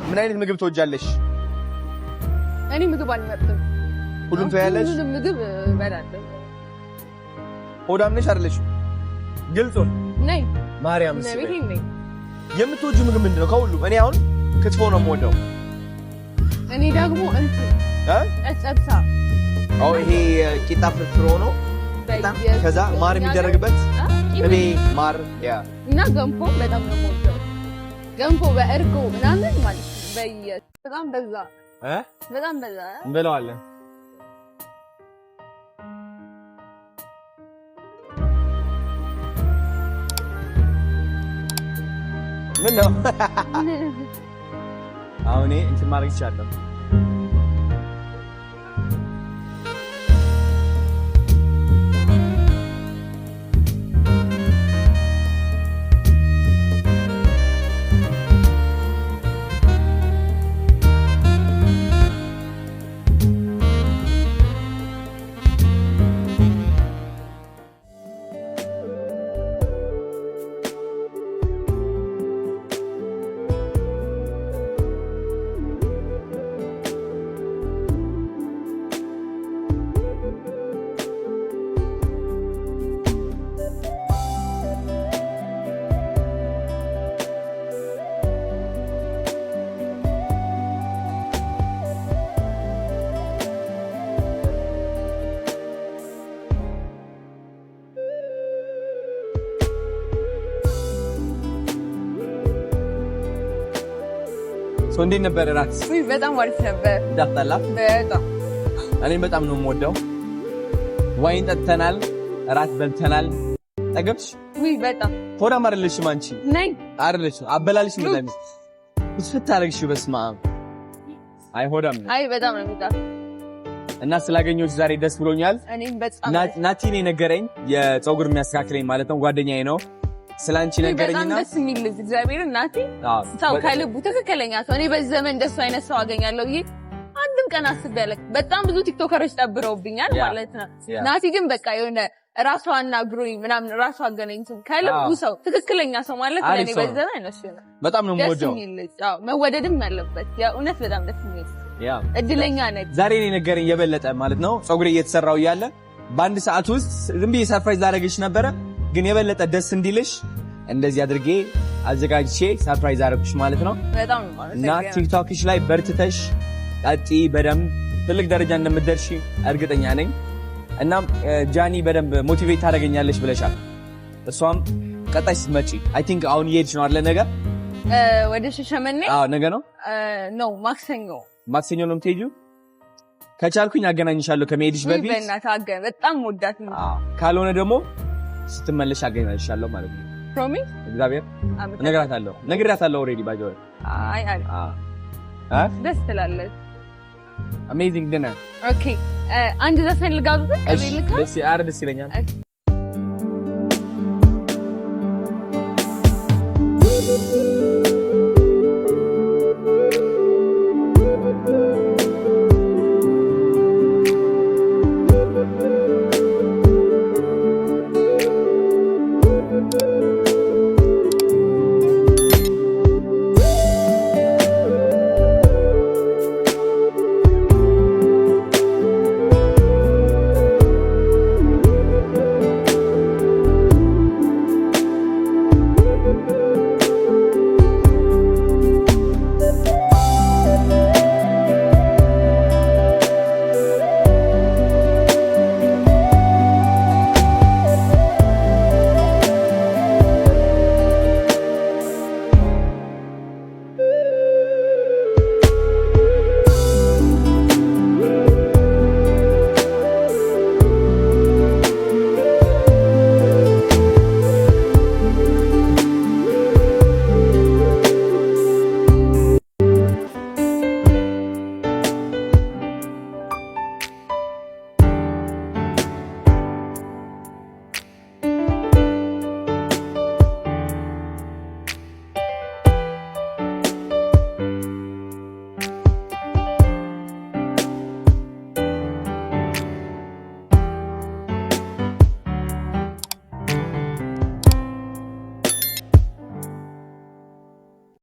ምን አይነት ምግብ ትወጃለሽ? እኔ ምግብ አልመርጥም። ሁሉም ትያለሽ? ሁሉም ምግብ እበላለሁ። ሆዳም ነሽ አይደለሽ? ግልጽ ነይ ማርያም ነኝ። የምትወጂው ምግብ ምንድነው? ከሁሉም እኔ አሁን ክትፎ ነው የምወደው። እኔ ደግሞ ጨጨብሳ። ይሄ ቂጣ ፍርፍር ሆኖ ከዛ ማር የሚደረግበት እኔ ማር እና ገንፎ በጣም ነው የምወደው። ገንፎ በእርጎ ምናምን ማለት ነው። በጣም በዛ በጣም በዛ እንበላዋለን። ምን ነው አሁን እንትን ማድረግ ይችላል። እንዴት ነበር እራት? በጣም አሪፍ ነበር። እንዳጣላ በጣም እኔም በጣም ነው የምወደው። ዋይን ጠጥተናል፣ እራት በልተናል። ጠገብሽ? በጣም ሆዳም አይደለሽም አንቺ? ነኝ አይደለሽም። አበላልሽ ምንም እስፍት አደረግሽው። በስመ አብ። አይ ሆዳም ነኝ። አይ በጣም ነው የሚጣ እና ስላገኘሁሽ ዛሬ ደስ ብሎኛል። እኔም በጣም ናቲ ነው የነገረኝ፣ የፀጉር የሚያስተካክለኝ ማለት ነው፣ ጓደኛዬ ነው። ስላንቺ ነገረኝና በጣም ደስ የሚል ልጅ እግዚአብሔር እናቴ ሰው ከልቡ ትክክለኛ ሰው። እኔ በዚህ ዘመን እንደሱ አይነት ሰው አገኛለሁ ብዬ አንድም ቀን አስቤ አላውቅም። በጣም ብዙ ቲክቶከሮች ጠብረውብኛል ማለት ነው። ናቲ ግን በቃ የሆነ ራሷና ግሩኝ ምናምን ራሷ አገናኝተን ከልቡ ሰው ትክክለኛ ሰው ማለት ለኔ በዚህ ዘመን እሱ ነው። በጣም ነው የምወደው። አዎ መወደድም ያለበት የእውነት በጣም ደስ የሚል እድለኛ ነኝ። ዛሬ ነው ነገረኝ የበለጠ ማለት ነው። ፀጉሬ እየተሰራው እያለ በአንድ ሰዓት ውስጥ ዝም ብዬ ሰርፕራይዝ ላደርግሽ ነበረ ግን የበለጠ ደስ እንዲልሽ እንደዚህ አድርጌ አዘጋጅቼ ሰርፕራይዝ አደረግሽ ማለት ነው። በጣም እና ቲክቶክሽ ላይ በርትተሽ ቀጥይ፣ በደንብ ትልቅ ደረጃ እንደምትደርሺ እርግጠኛ ነኝ። እና ጃኒ በደንብ ሞቲቬት ታደርገኛለሽ ብለሻል። እሷም ቀጣይ ስትመጪ አይ ቲንክ አሁን እየሄድሽ ነው አይደል? ነገ ወደ ሻሸመኔ? አዎ ነገ ነው ነው ማክሰኞ ነው የምትሄጂው? ከቻልኩኝ አገናኝሻለሁ ከመሄድሽ በፊት። በእናትህ በጣም ወዳት ነው። ካልሆነ ደግሞ ስትመለሽ አገናኝሻለሁ ማለት ነው። ፕሮሚስ እግዚአብሔር ነግራታለሁ ኦሬዲ ባጆ። አይ ደስ ትላለች። አሜዚንግ ዲነር። ኦኬ አንድ ዘፈን ልጋብዝህ? ደስ ይለኛል። እሺ